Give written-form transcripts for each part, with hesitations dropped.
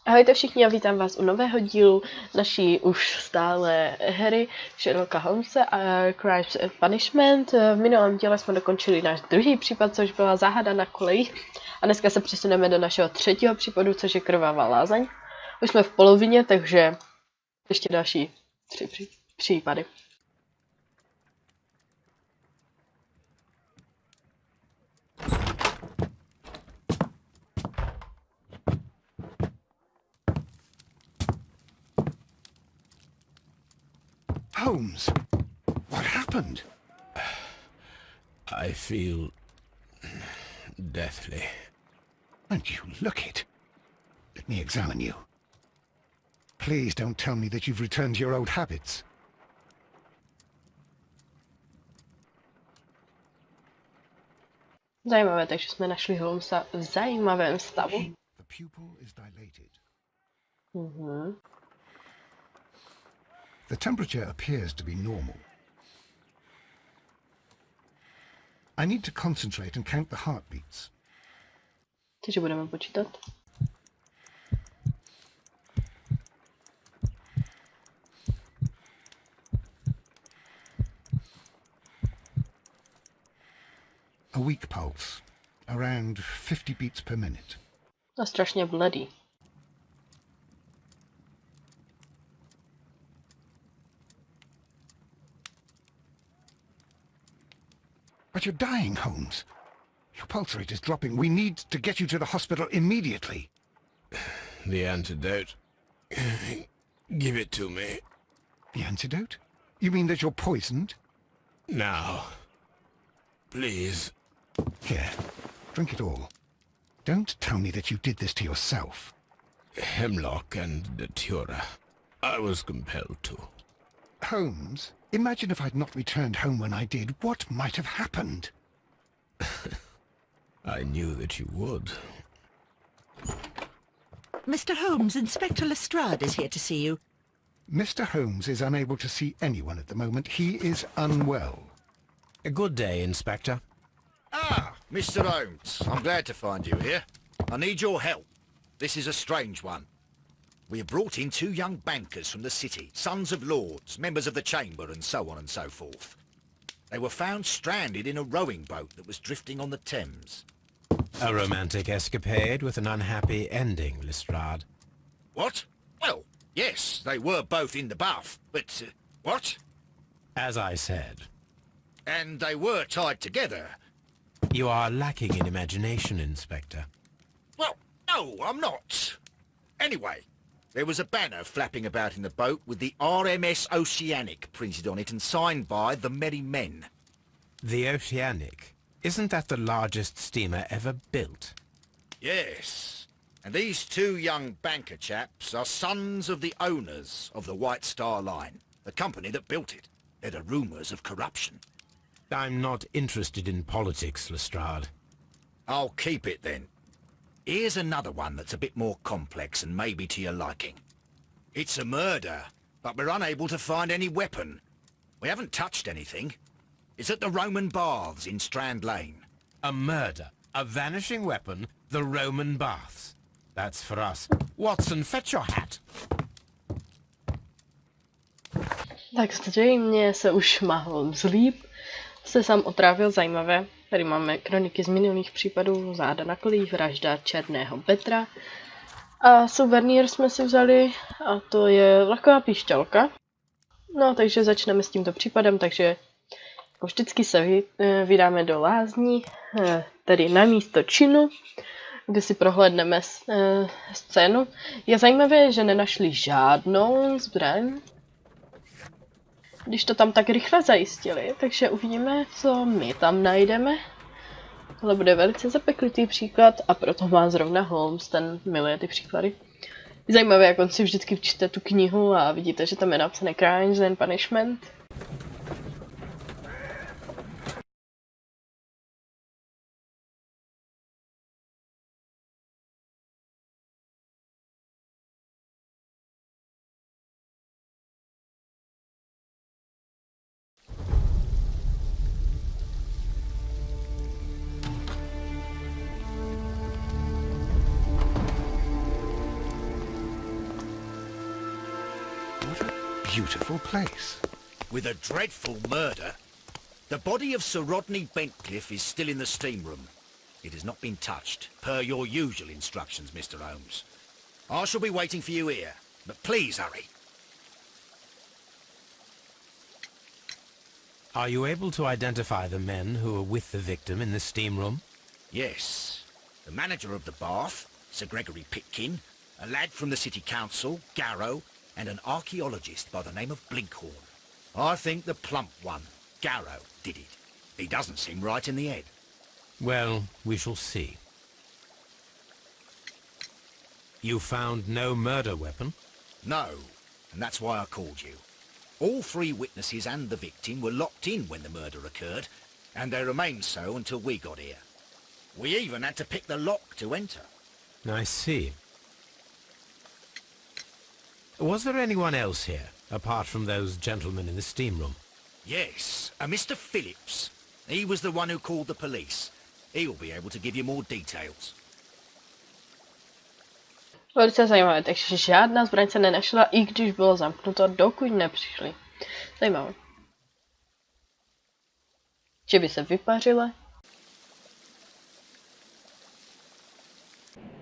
Ahojte všichni a vítám vás u nového dílu naší už stále hry Sherlocka Holmese a Crimes and Punishment. V minulém díle jsme dokončili náš druhý případ, což byla záhada na kolejích. A dneska se přesuneme do našeho třetího případu, což je krvavá lázeň. Už jsme v polovině, takže ještě další 3 případy. Holmes, what happened? I feel deathly. And you look it. Let me examine you. Please don't tell me that you've returned to your old habits. Zajímavé, takže jsme našli Holmesa v zajímavém stavu. The pupil is dilated. The temperature appears to be normal. I need to concentrate and count the heartbeats. Takže budeme počítat. A weak pulse, around 50 beats per minute. A strašně bledý. But you're dying, Holmes. Your pulse rate is dropping. We need to get you to the hospital immediately. The antidote. Give it to me. The antidote? You mean that you're poisoned? Now. Please. Here, drink it all. Don't tell me that you did this to yourself. Hemlock and datura. I was compelled to. Holmes, imagine if I'd not returned home when I did. What might have happened? I knew that you would. Mr. Holmes, Inspector Lestrade is here to see you. Mr. Holmes is unable to see anyone at the moment. He is unwell. A good day, Inspector. Ah, Mr. Holmes, I'm glad to find you here. I need your help. This is a strange one. We have brought in 2 young bankers from the city, sons of lords, members of the chamber, and so on and so forth. They were found stranded in a rowing boat that was drifting on the Thames. A romantic escapade with an unhappy ending, Lestrade. What? Well, yes, they were both in the bath, but, what? As I said, And they were tied together. you are lacking in imagination, Inspector. Well, no, I'm not. Anyway, there was a banner flapping about in the boat with the RMS Oceanic printed on it and signed by the Merry Men. The Oceanic. Isn't that the largest steamer ever built? Yes, and these 2 young banker chaps are sons of the owners of the White Star Line, the company that built it. There are rumours of corruption. I'm not interested in politics, Lestrade. I'll keep it then. Here's another one that's a bit more complex and maybe to your liking. It's a murder, but we're unable to find any weapon. We haven't touched anything. It's at the Roman Baths in Strand Lane. A murder, a vanishing weapon, the Roman baths. That's for us. Watson, fetch your hat. Tak zřejmě se už má Holmes líp. Se sám otrávil, zajímavé. Tady máme kroniky z minulých případů, záda na kolích, vražda černého Petra. A suvenýr jsme si vzali a to je laková píšťalka. No, takže začneme s tímto případem, takže jako vždycky se vydáme do lázní, tedy na místo činu, kde si prohlédneme scénu. Je zajímavé, že nenašli žádnou zbraň, když to tam tak rychle zajistili, takže uvidíme, co my tam najdeme. Tohle bude velice zapeklitý příklad a proto má zrovna Holmes, ten miluje ty příklady. Je zajímavé, jak on si vždycky čte tu knihu a vidíte, že tam je napsané Crimes and Punishment. beautiful place. With a dreadful murder. The body of Sir Rodney Bentcliffe is still in the steam room. It has not been touched, per your usual instructions, Mr. Holmes. I shall be waiting for you here, but please hurry. Are you able to identify the men who were with the victim in the steam room? Yes. The manager of the bath, Sir Gregory Pitkin, a lad from the City Council, Garrow, and an archaeologist by the name of Blinkhorn. I think the plump one, Garrow, did it. He doesn't seem right in the head. Well, we shall see. You found no murder weapon? No, and that's why I called you. All three witnesses and the victim were locked in when the murder occurred, and they remained so until we got here. We even had to pick the lock to enter. I see. Was there anyone else here, apart from those gentlemen in the steam room? Yes, a Mr. Phillips. He was the one who called the police. He'll be able to give you more details. Velice zajímavé, takže žádná zbraň se nenašla, i když bylo zamknuto, dokud nepřišli. Zajímavé. Že by se vypařila?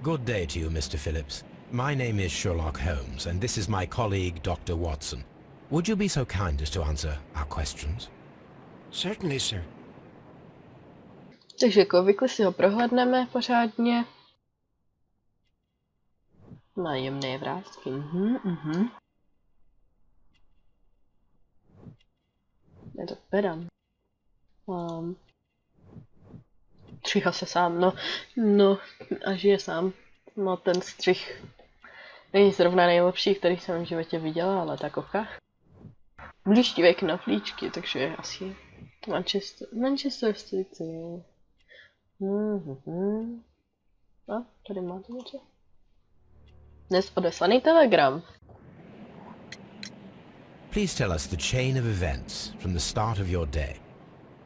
Good day to you, Mr. Phillips. My name is Sherlock Holmes, and this is my colleague, Dr. Watson. Would you be so kind as to answer our questions? Certainly, sir. Takže jako obvykle si ho prohlédneme pořádně. Má jemné vrásky. Je to pedant. Stříhá se sám, no a žije sám. No ten střih není zrovna nejlepší, který jsem v životě viděla, ale tak oka. Blíštivek na flíčky, takže asi Manchester City. A tady máte něco? Dnes odeslaný telegram. Please tell us the chain of events from the start of your day.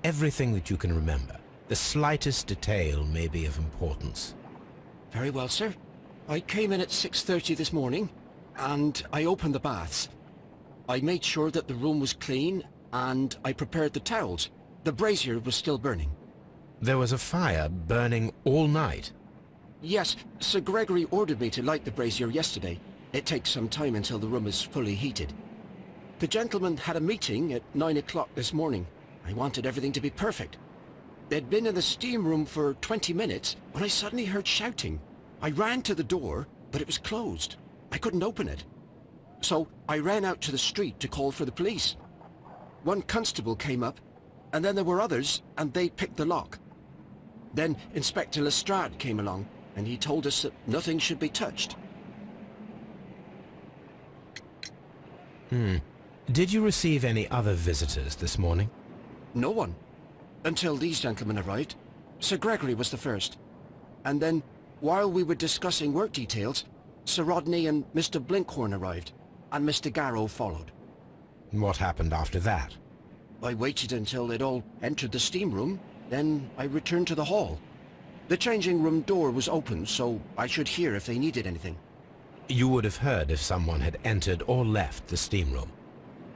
Everything that you can remember. The slightest detail may be of importance. Very well, sir. I came in at 6:30 this morning, and I opened the baths. I made sure that the room was clean, and I prepared the towels. The brazier was still burning. There was a fire burning all night. Yes, Sir Gregory ordered me to light the brazier yesterday. It takes some time until the room is fully heated. The gentleman had a meeting at 9 o'clock this morning. I wanted everything to be perfect. They'd been in the steam room for 20 minutes when I suddenly heard shouting. I ran to the door, but it was closed. I couldn't open it. So I ran out to the street to call for the police. One constable came up, and then there were others, and they picked the lock. Then Inspector Lestrade came along, and he told us that nothing should be touched. Did you receive any other visitors this morning? No one. Until these gentlemen arrived. Sir Gregory was the first. And then, while we were discussing work details, Sir Rodney and Mr. Blinkhorn arrived, and Mr. Garrow followed. What happened after that? I waited until they'd all entered the steam room, then I returned to the hall. The changing room door was open, so I should hear if they needed anything. You would have heard if someone had entered or left the steam room.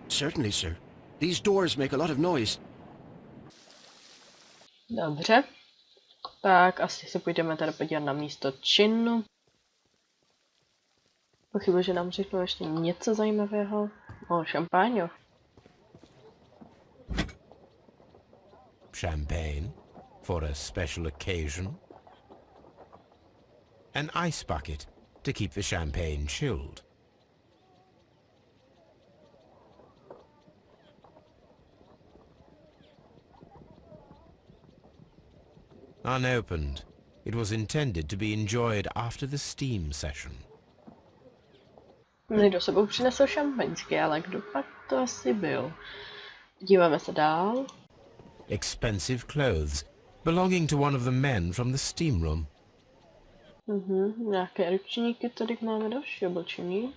Certainly, sir. These doors make a lot of noise. Dobře. Tak asi se půjdeme tady podívat na místo činu. Pochybuji, že nám řeknou ještě něco zajímavého. Šampáň. Champagne for a special occasion. An ice bucket to keep the champagne chilled. Unopened, it was intended to be enjoyed after the steam session. Někdo sebou přinesl šampaňský, ale kdo pak to asi byl? Díváme se dál. Expensive clothes belonging to one of the men from the steam room. Nějaké ručníky, tady máme další oblečení.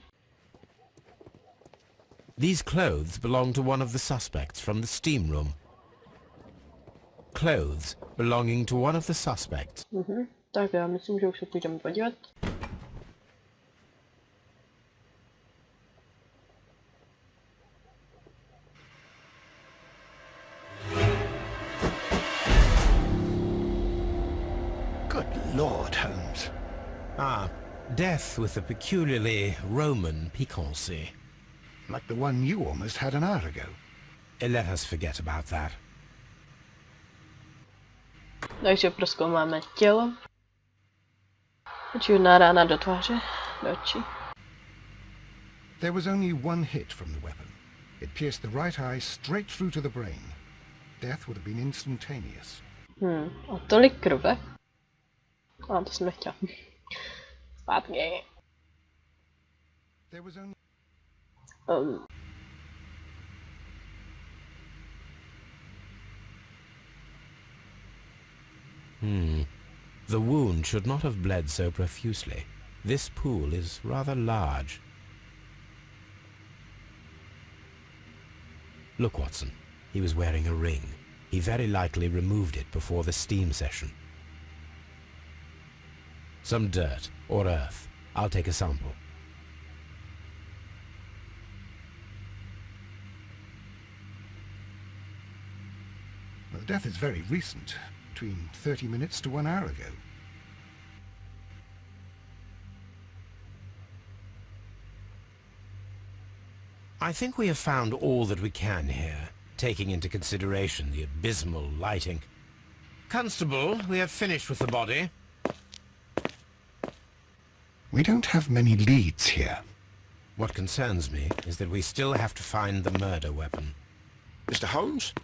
These clothes belong to one of the suspects from the steam room. Clothes belonging to one of the suspects. Tak já myslím, že už se půjdeme podívat. Lord, Holmes. Ah, death with a peculiarly Roman piquancy. Like the one you almost had an hour ago. Let us forget about that. Takže prozkoumáme tělo. Černá rána do tváře, do očí. There was only one hit from the weapon. It pierced the right eye straight through to the brain. Death would have been instantaneous. A tolik krve? A to jsem nechtěl. Zpátky. There was only... The wound should not have bled so profusely. This pool is rather large. Look, Watson. He was wearing a ring. He very likely removed it before the steam session. Some dirt or earth. I'll take a sample. Well, the death is very recent. Between 30 minutes to 1 hour ago. I think we have found all that we can here, taking into consideration the abysmal lighting. Constable, we have finished with the body. We don't have many leads here. What concerns me is that we still have to find the murder weapon. Mr. Holmes?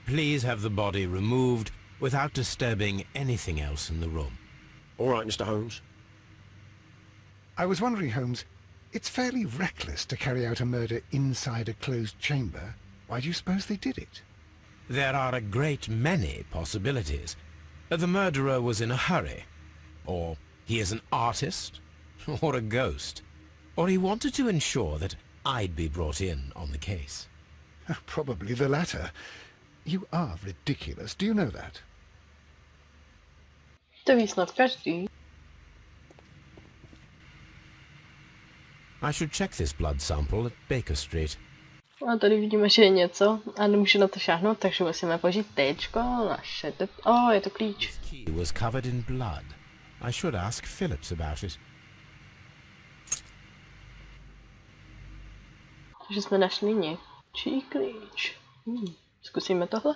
Please have the body removed without disturbing anything else in the room. All right, Mr. Holmes. I was wondering, Holmes, it's fairly reckless to carry out a murder inside a closed chamber. Why do you suppose they did it? There are a great many possibilities. The murderer was in a hurry, or he is an artist, or a ghost, or he wanted to ensure that I'd be brought in on the case. Probably the latter. You are ridiculous, do you know that? To ví snad každý. I should check this blood sample at Baker Street. A tady vidíme, že je něco a nemůžu na to šáhnout, takže musíme použít téčko, naše... je to klíč. This key was covered in blood. I should ask Phillips about it. Takže jsme našli něčí klíč. Zkusíme tohle.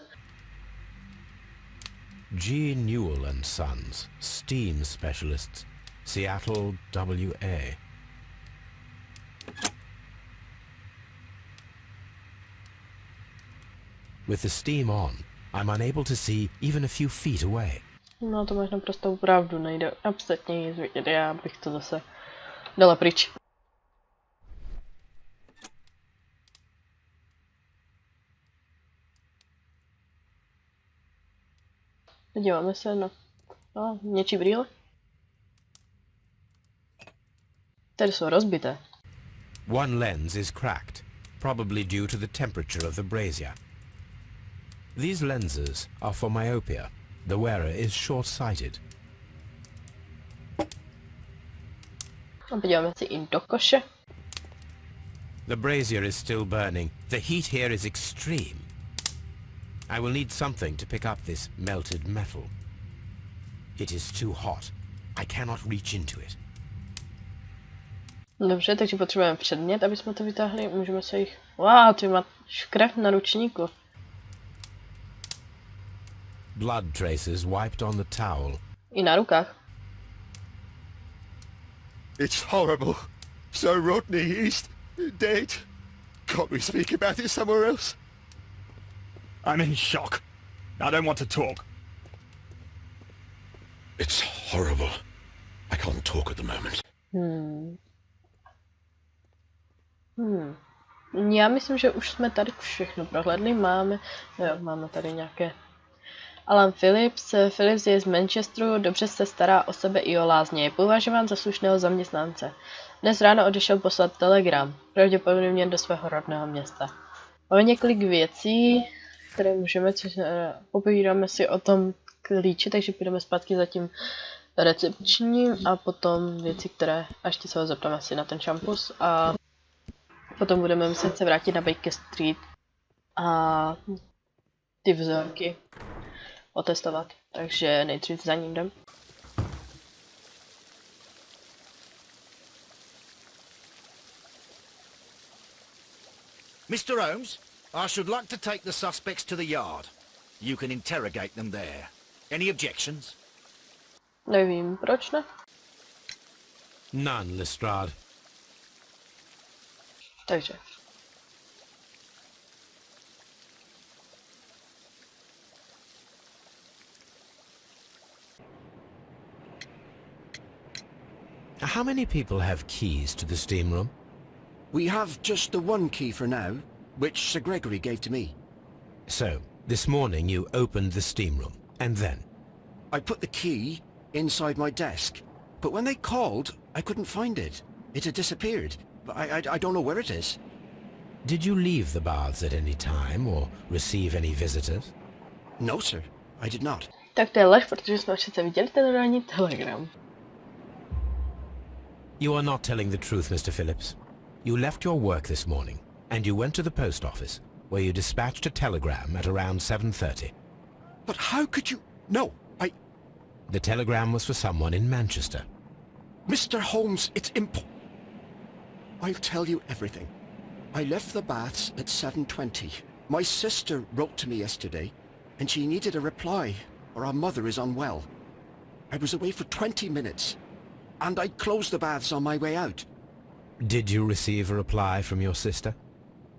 G. Newell and Sons, steam specialists, Seattle, WA. With the steam on, I'm unable to see even a few feet away. No to možná prostě opravdu nejde absolutně nic vidět, já bych to zase dala pryč. Díváme se na něčí brýle. Tady jsou rozbité. One lens is cracked, probably due to the temperature of the brazier. These lenses are for myopia. The wearer is short-sighted. A podíváme si i do koše. The brazier is still burning. The heat here is extreme. I will need something to pick up this melted metal. It is too hot. I cannot reach into it. Dobře, takže potřebujeme předmět, aby jsme to vytáhli. Můžeme se jich... Wow, ty má krev na ručníku. Blood traces wiped on the towel. I na rukách. It's horrible. So Rodney, he's dead. Can't we speak about it somewhere else? I'm in shock. I don't want to talk. It's horrible. I can't talk at the moment. Já myslím, že už jsme tady všechno prohlédli. Máme tady nějaké... Alan Phillips. Phillips je z Manchesteru, dobře se stará o sebe i o lázně. Je považován za slušného zaměstnance. Dnes ráno odešel poslat telegram, pravděpodobně do svého rodného města. Máme několik věcí, které můžeme, popovídáme si o tom klíči, takže půjdeme zpátky za tím recepčním a potom věci, které, až se ho zeptáme asi na ten šampus a potom budeme muset se vrátit na Baker Street a ty vzorky otestovat, takže nejdřív za ním jdem. Mr. Holmes, I should like to take the suspects to the yard. You can interrogate them there. Any objections? Nevím, proč ne? None, Lestrade. Takže. How many people have keys to the steam room? We have just the one key for now, which Sir Gregory gave to me. So, this morning you opened the steam room, and then? I put the key inside my desk, but when they called, I couldn't find it. It had disappeared. I don't know where it is. Did you leave the baths at any time, or receive any visitors? No, sir. I did not. Tak to je lež, protože jsme přece viděli ten ranní telegram. You are not telling the truth, Mr. Phillips. You left your work this morning, and you went to the post office, where you dispatched a telegram at around 7:30. But how could you... No, The telegram was for someone in Manchester. Mr. Holmes, it's I'll tell you everything. I left the baths at 7:20. My sister wrote to me yesterday, and she needed a reply, or our mother is unwell. I was away for 20 minutes, and I closed the baths on my way out. Did you receive a reply from your sister?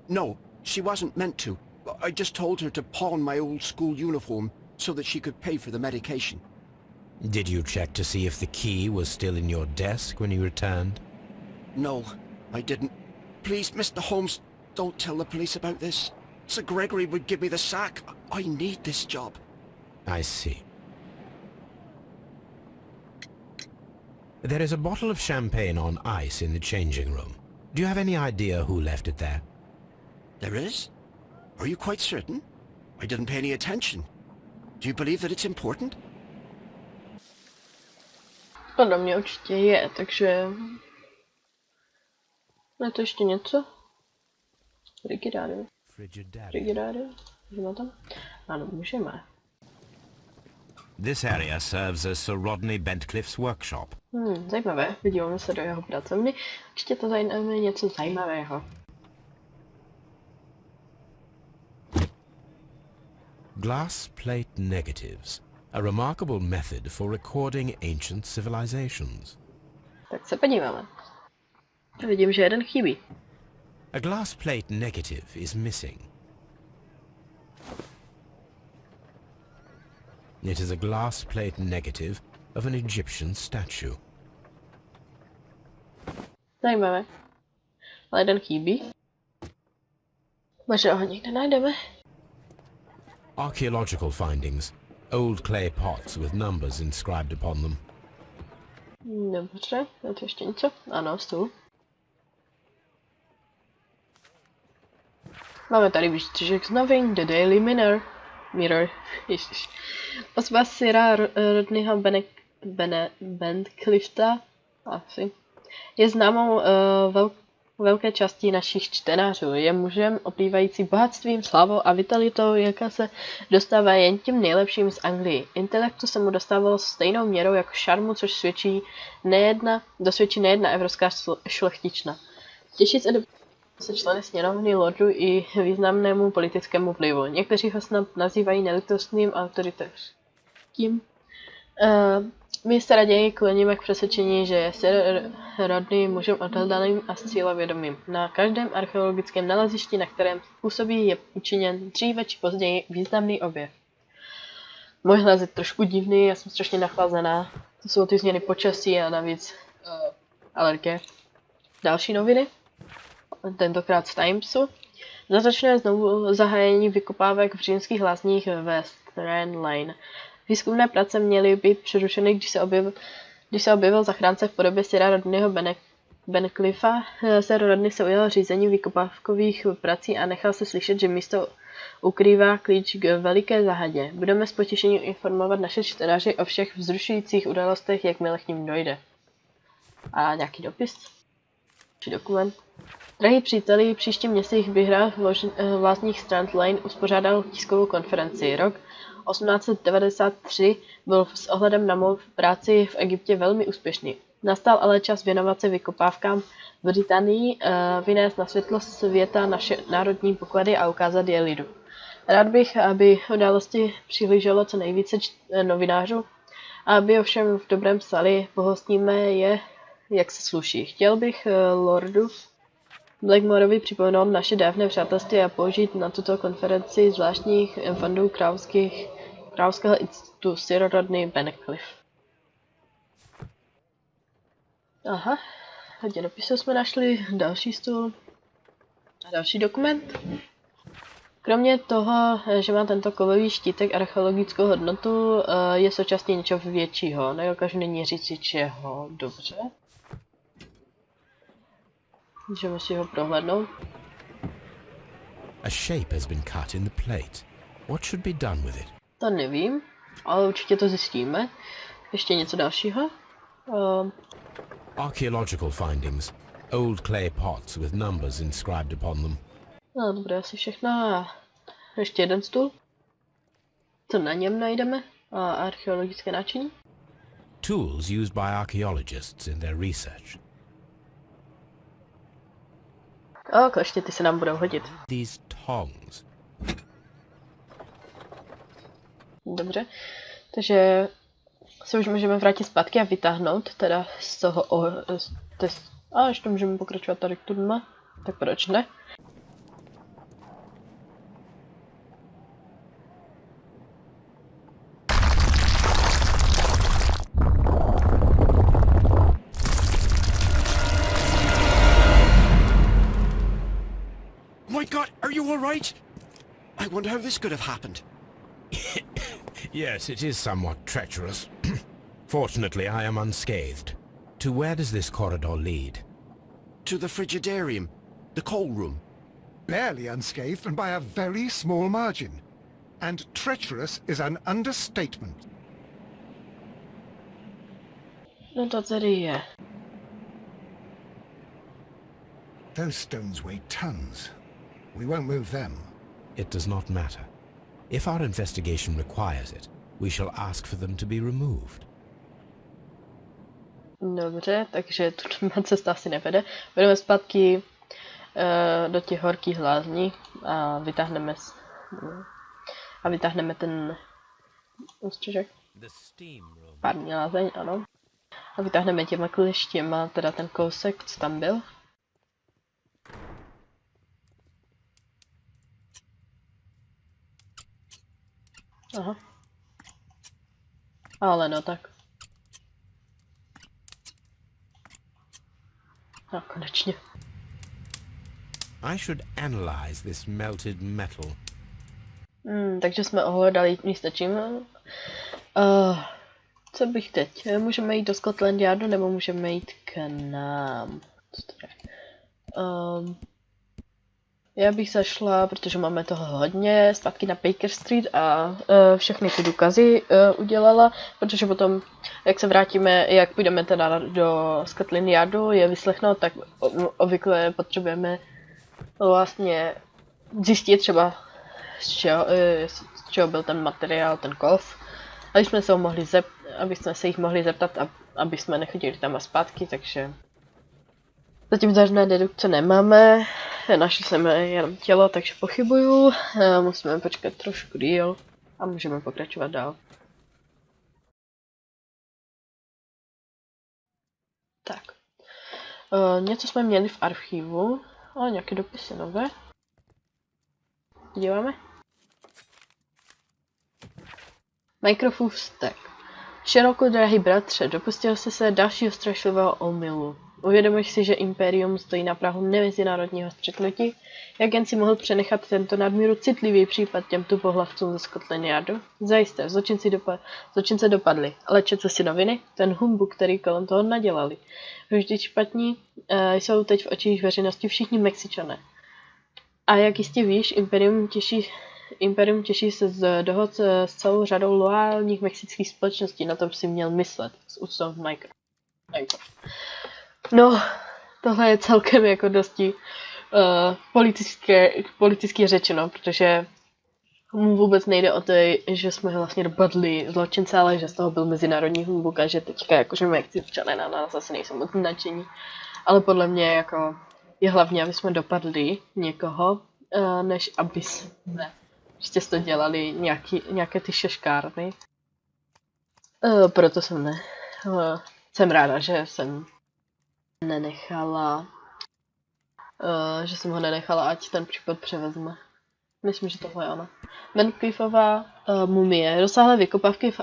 No, she wasn't meant to. I just told her to pawn my old school uniform so that she could pay for the medication. Did you check to see if the key was still in your desk when you returned? No, I didn't. Please, Mr. Holmes, don't tell the police about this. Sir Gregory would give me the sack. I need this job. I see. There is a bottle of champagne on ice in the changing room. Do you have any idea who left it there? There is? Are you quite certain? I didn't pay any attention. Do you believe that it's important? Podle mě určitě je, takže... Je to ještě něco? Frigidáry? Můžeme tam? Ano, můžeme. This area serves as Sir Rodney Bentcliffe's workshop. Zajímavé. Vidíme se do jeho pracovny. Určitě to zajímavé něco zajímavého. Glass plate negatives. A remarkable method for recording ancient civilizations. Tak se podíváme. Vidím, že jeden chybí. A glass plate negative is missing. It is a glass plate negative of an Egyptian statue. Zajímavé. Ale jeden chybí. Možná ho někde najdeme. Archaeological findings. Old clay pots with numbers inscribed upon them. Dobře, je to ještě něco? Ano, stůl. Máme tady výstřižek z novin, The Daily Mirror. Ježiš. Osoba Sira Rodneyho Bentcliffea asi. Je známou velké části našich čtenářů. Je mužem oplývající bohatstvím, slávou a vitalitou, jaká se dostává jen tím nejlepším z Anglii. Intelektu se mu dostávalo stejnou měrou jako šarmu, což dosvědčí nejedna evropská šlechtična. Těší se členy sněmovny lordů i významnému politickému vlivu. Někteří ho snad nazývají nelitostným autoritářským. My se raději kloníme k přesvědčení, že je Sir Rodney mužem odhledaným a cílevědomým. Na každém archeologickém nalezišti, na kterém působí, je učiněn dříve či později významný objev. Můj hlas je trošku divný, já jsem strašně nachlazená. To jsou ty změny počasí a navíc alergie. Další noviny, tentokrát z Timesu. Začne znovu zahájení vykopávek v římských lázních ve Strand Line. Výzkumné práce měly být přerušeny, když se objevil zachránce v podobě Sira Rodneyho Bentcliffea. Sir Rodney se ujal řízení vykopávkových prací a nechal se slyšet, že místo ukrývá klíč k veliké zahadě. Budeme s potěšením informovat naše čtenáře o všech vzrušujících událostech, jakmile k nim dojde. A nějaký dopis? Či dokument? Drahí příteli, příští měsíc bych rád v lázních Strand Line uspořádal tiskovou konferenci. Rok 1893 byl s ohledem na mou práci v Egyptě velmi úspěšný. Nastal ale čas věnovat se vykopávkám v Británii, vynést na světlo světa naše národní poklady a ukázat je lidu. Rád bych, aby události přihlíželo co nejvíce novinářů, a aby ovšem v dobrém psali, pohostíme je, jak se sluší. Chtěl bych lordu Blackmoreovi připomenout naše dávné přátelství a použít na tuto konferenci zvláštních fondů Královského institutu Sir Rodney Bencliffe. Aha, v děnopisu jsme našli další stůl a další dokument. Kromě toho, že má tento kovový štítek archeologickou hodnotu, je současně něčeho většího. Nedokážu nyní říct čeho. Dobře. Můžeme si ho prohlédnout. A shape has been cut in the plate. What should be done with it? To nevím, ale určitě to zjistíme. Ještě něco dalšího? Archaeological findings. Old clay pots with numbers inscribed upon them. No, dobré, asi všechno. A ještě jeden stůl. Co na něm najdeme? Archeologické náčiní? Tools used by archaeologists in their research. Ještě ty se nám budou hodit. These tongs. Dobře, takže se už můžeme vrátit zpátky a vytáhnout teda z toho a ještě můžeme pokračovat tady tu dma, tak proč ne? My God, are you all right? I wonder how this could have happened. Yes, it is somewhat treacherous. Fortunately, I am unscathed. To where does this corridor lead? To the frigidarium, the coal room. Barely unscathed and by a very small margin. And treacherous is an understatement. No to tady je. Those stones weigh tons. We won't move them. It does not matter. If our investigation requires it, we shall ask for them to be removed. Dobře, takže tu cesta asi nevede. Budeme zpátky do těch horkých lázní a vytáhneme ten ústřižek. Pární lázeň, ano. A vytáhneme těma kleštěma, teda ten kousek, co tam byl. Aha. Ale no tak. No, konečně. I should analyze this melted metal. Takže jsme ohledali místo čím. Co bych teď? Můžeme jít do Scotland Yardu nebo můžeme jít k nám? Co to je? Já bych zašla, protože máme toho hodně, zpátky na Baker Street a všechny ty důkazy udělala, protože potom, jak se vrátíme, jak půjdeme teda do Scotland Yardu je vyslechnout, tak obvykle potřebujeme vlastně zjistit třeba, z čeho byl ten materiál, ten kov, aby jsme se jich mohli zeptat, aby jsme nechodili tam a zpátky, takže zatím žádné dedukce nemáme, našli jsme jenom tělo, takže pochybuju, musíme počkat trošku díl a můžeme pokračovat dál. Tak, něco jsme měli v archivu, ale nějaké dopisy nové. Díváme. Microphone stack. Sherlocku, drahý bratře, dopustil jsi se dalšího strašlivého omylu. Uvědomuješ si, že Imperium stojí na prahu mezinárodního střetnutí? Jak jen si mohl přenechat tento nadmíru citlivý případ těmto pohlavcům ze Scotland Yardu? Zajisté, zločince dopadli, ale četl si noviny? Ten humbuk, který kolem toho nadělali. Vždyť špatní jsou teď v očích veřejnosti všichni Mexičané. A jak jistě víš, Imperium těší se z dohod s celou řadou loajálních mexických společností, na to si měl myslet, s úctou Michael. No, tohle je celkem jako dosti politicky řečeno, protože Mu vůbec nejde o to, že jsme vlastně dopadli zločince, ale že z toho byl mezinárodní humbuk a že teďka jakože Mexicčané na nás asi nejsou moc nadšení. Ale podle mě jako je hlavně, aby jsme dopadli někoho, než aby jsme prostě to dělali nějaké ty šeškárny. Proto jsem jsem ráda, že jsem ho nenechala, ať ten případ převezme. Myslím, že tohle je ona. Menkifová mumie. Rozsáhlé vykopávky v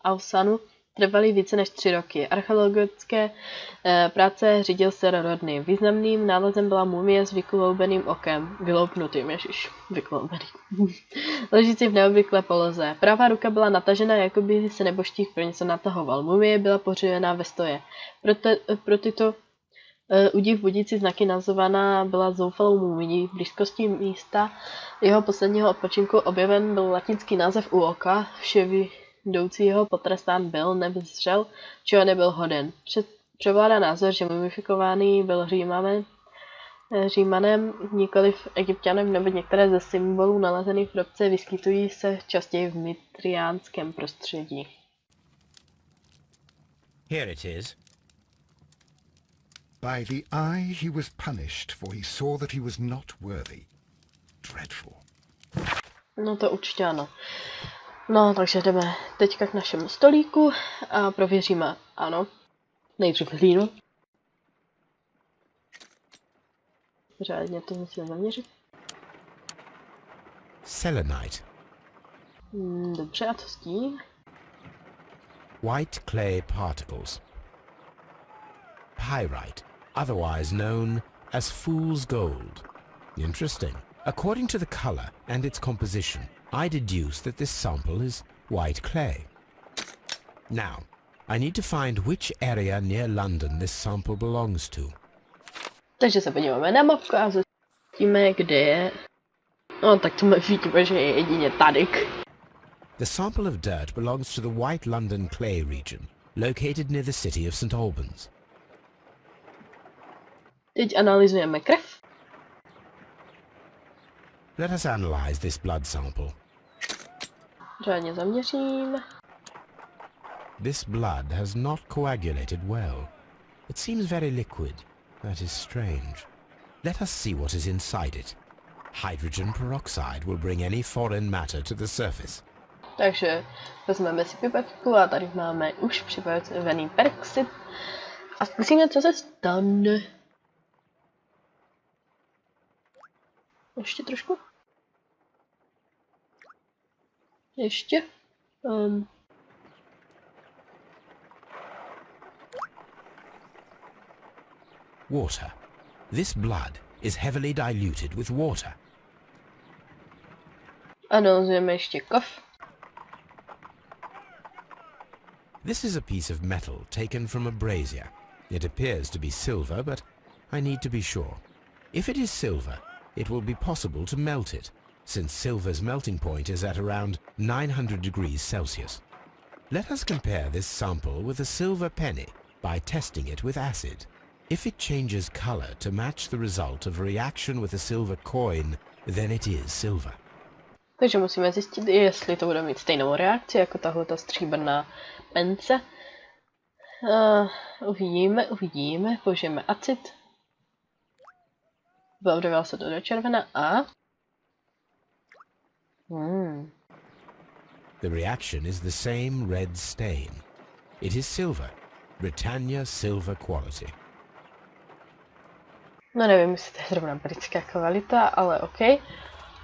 Ausanu trvaly více než 3 roky. Archeologické práce řídil Sir Rodney. Významným nálezem byla mumie s vykloubeným okem. Vyloupnutým, ježiš, vykloubený. Ležící v neobvyklé poloze. Pravá ruka byla natažena, jako by se nebožtík pro něco natahoval. Mumie byla pořizená ve stoje. Pro tyto údiv budící znaky nazvaná byla zoufalou mumií. V blízkosti místa jeho posledního odpočinku objeven byl latinský název u oka. Vševidoucí jeho potrestán byl, nebezřel, čeho nebyl hoden. Převládá názor, že mumifikovaný byl Římanem, nikoliv Egypťanem, nebo některé ze symbolů nalezených v hrobce vyskytují se častěji v mitriánském prostředí. Here it is. By the eye he was punished, for he saw that he was not worthy. Dreadful. No to určitě ano. No, takže jdeme teďka k našemu stolíku a prověříme, ano, nejdřív hlínu. Řádně to musíme zaměřit. Selenite. Dobře, a co s tím? White clay particles. Pyrite, otherwise known as fool's gold. Interesting. According to the color and its composition, I deduce that this sample is white clay. Now, I need to find which area near London this sample belongs to. Takže se podíváme na mapku a zjistíme, kde je. No, tak to vidíme, že je jedině tady. The sample of dirt belongs to the White London clay region, located near the city of St. Albans. Teď analyzujeme krev. Let us analyze this blood sample. Řádně zaměřím. This blood has not coagulated well. It seems very liquid. That is strange. Let us see what is inside it. Hydrogen peroxide will bring any foreign matter to the surface. Takže vezmeme si pipetku a tady máme už připravený peroxid. A zkusíme, co se stane. Ještě trošku. Ještě. Water. This blood is heavily diluted with water. Analyzujeme ještě kov. This is a piece of metal taken from a brazier. It appears to be silver, but I need to be sure. If it is silver, it will be possible to melt it, since silver's melting point is at around 900 degrees Celsius. Let us compare this sample with a silver penny by testing it with acid. If it changes color to match the result of a reaction with a silver coin, then it is silver. Takže musíme zjistit, jestli to bude mít stejnou reakci jako tahleta stříbrná pence. Uvidíme, použijeme acid. Vloudil se to do červena a... The reaction is the same red stain. It is silver. Britannia silver quality. No nevím, jestli to je zrovna britská kvalita, ale OK.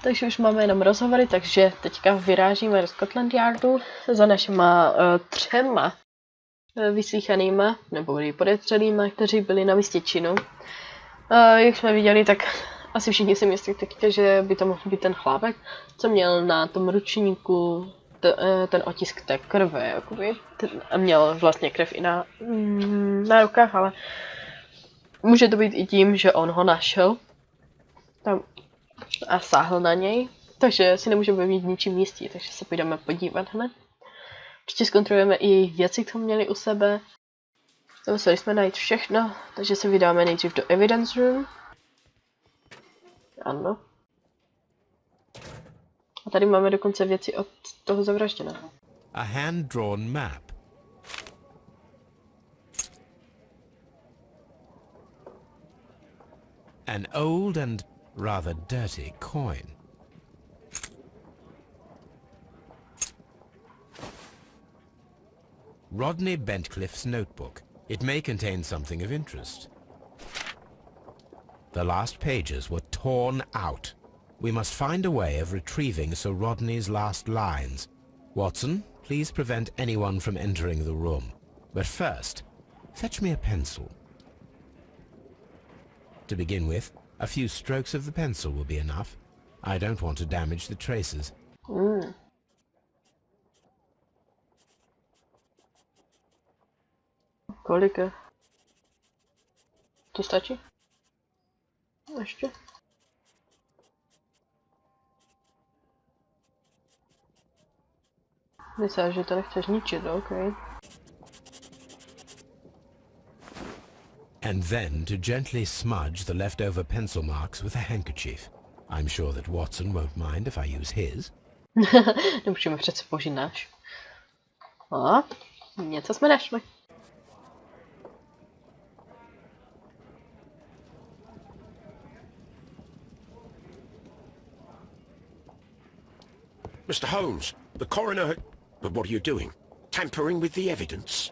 Takže už máme jenom rozhovory, takže teďka vyrážíme do Scotland Yardu za našima 3 vyslíchanýma, nebo podezřelýma, kteří byli na místě činu. Jak jsme viděli, tak asi všichni si myslí teďka, že by to mohl být ten chlápek, co měl na tom ručníku ten otisk té krve, jakoby. A měl vlastně krev i na rukách, ale může to být i tím, že on ho našel tam a sáhl na něj, takže si nemůžeme být ničím jistí, takže se půjdeme podívat hned. Určitě zkontrolujeme i jejich věci, co měli u sebe. Museli jsme najít všechno, takže se vydáme nejdřív do Evidence Room. Ano. A tady máme dokonce věci od toho zavražděného. A hand-drawn map. An old and rather dirty coin. Rodney Bentcliffe's notebook. It may contain something of interest. The last pages were torn out. We must find a way of retrieving Sir Rodney's last lines. Watson, please prevent anyone from entering the room. But first, fetch me a pencil. To begin with, a few strokes of the pencil will be enough. I don't want to damage the traces. Kolik? To stačí? Ještě? Myslím, že to nechceš ničit, OK. And then to gently smudge the leftover pencil marks with a handkerchief. I'm sure that Watson won't mind if I use his. Nemůžeme přece použít náš. A něco jsme našli. Mr. Holmes, the coroner... But what are you doing? Tampering with the evidence?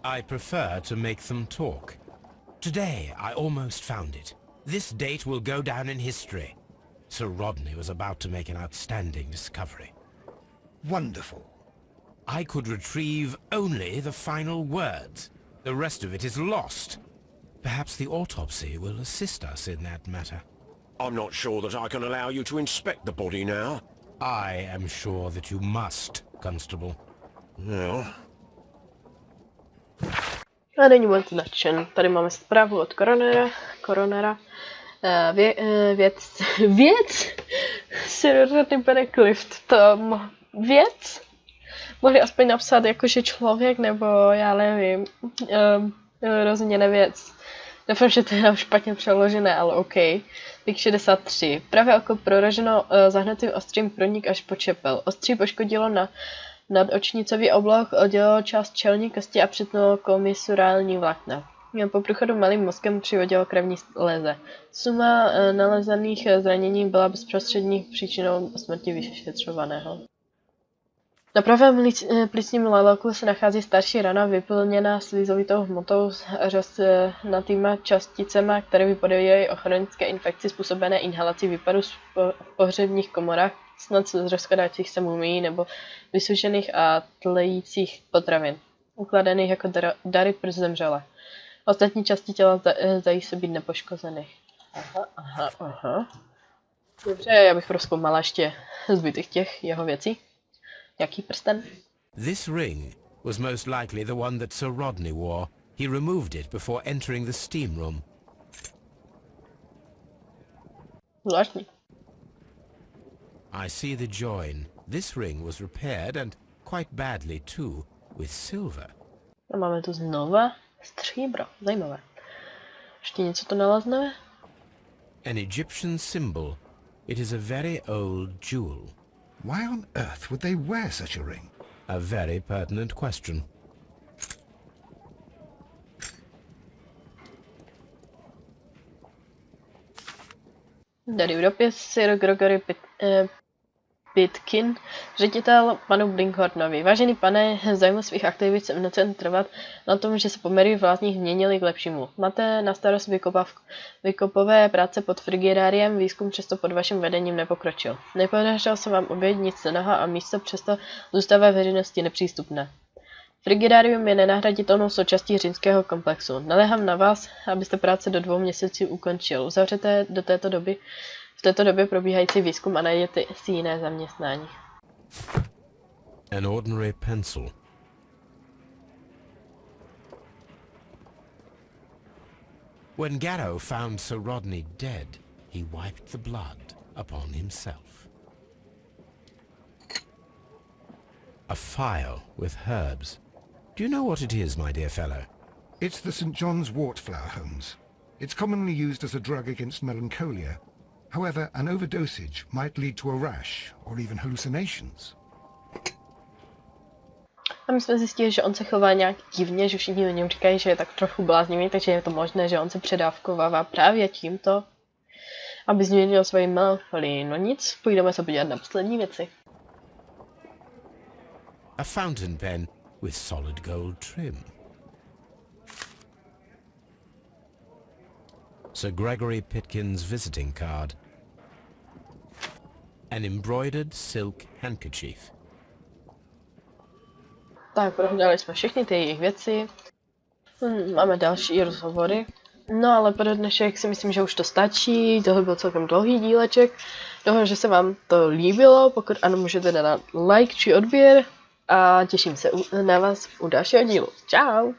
I prefer to make them talk. Today, I almost found it. This date will go down in history. Sir Rodney was about to make an outstanding discovery. Wonderful. I could retrieve only the final words. The rest of it is lost. Perhaps the autopsy will assist us in that matter. I'm not sure that I can allow you to inspect the body now. I am sure that you must, Constable. Well... A není moc nadšen. Tady máme zprávu od koronera. Věc? Sir Rodney Bentcliffe, věc? Mohli aspoň napsat jakože člověk, nebo já nevím, rozhodně nevěc. Doufám, že to je nám špatně přeložené, ale OK. Pík 63. Pravé oko proraženo zahnutým ostřím pronik až po čepel. Ostří poškodilo na nadočnicový obloh, oddělilo část čelní kosti a přitnulo komisurální vlákna. Po průchodu malým mozkem přivodilo krevní léze. Suma nalezených zranění byla bezprostřední příčinou smrti vyšetřovaného. Na pravém plicním laloku se nachází starší rana vyplněná slízovitou hmotou s řasnatýma částicemi, které vypovídají o chronické infekci způsobené inhalací výpadu v pohřebních komorách, snad z rozkládajících se mumií nebo vysušených a tlejících potravin, ukladených jako dary pro zemřelé. Ostatní části těla zdají se být nepoškozeny. Aha. Dobře, já bych prozkoumala ještě zbytek těch jeho věcí. Jaký prsten? This ring was most likely the one that Sir Rodney wore. He removed it before entering the steam room. Zvláštní. I see the join. This ring was repaired, and quite badly too, with silver. A máme tu znova stříbro. Zajímavé. Ještě něco to nalezneme? An Egyptian symbol. It is a very old jewel. Why on earth would they wear such a ring? A very pertinent question. Tady v dopě Sir Gregory Pitkin, ředitel panu Blinkhornovi. Vážený pane, zájmu svých aktivit jsem nucen trvat na tom, že se poměry vládních změnily k lepšímu. Máte na starost vykopové práce pod frigidáriem, výzkum přesto pod vaším vedením nepokročil. Nepodařilo se vám objevit nic cenného a místo přesto zůstává veřejnosti nepřístupné. Frigidárium je nenahraditelnou součástí římského komplexu. Naléhám na vás, abyste práce do 2 měsíců ukončil. Uzavřete v této době probíhající výzkum a najděte si jiné zaměstnání. An ordinary pencil. When Garrow found Sir Rodney dead, he wiped the blood upon himself. A file with herbs. Do you know what it is, my dear fellow? It's the St. John's wort flower, Holmes. It's commonly used as a drug against melancholia. However, an overdosage might lead to a rash or even hallucinations. A my jsme zjistili, že on se chová nějak divně, že všichni o něm říkají, že je tak trochu bláznivý, takže je to možné, že on se předávkovává právě tímto, aby změnil svoji melancholii. No nic, půjdeme se podívat na poslední věci. A fountain pen with solid gold trim. Sir Gregory Pitkin's visiting card. An embroidered silk handkerchief. Tak, prohledali jsme všechny ty jejich věci. Máme další rozhovory. No ale pro dnešek si myslím, že už to stačí. Tohle byl celkem dlouhý díleček. Doufám, že se vám to líbilo. Pokud ano, můžete dát like či odběr. A těším se na vás u dalšího dílu. Čau!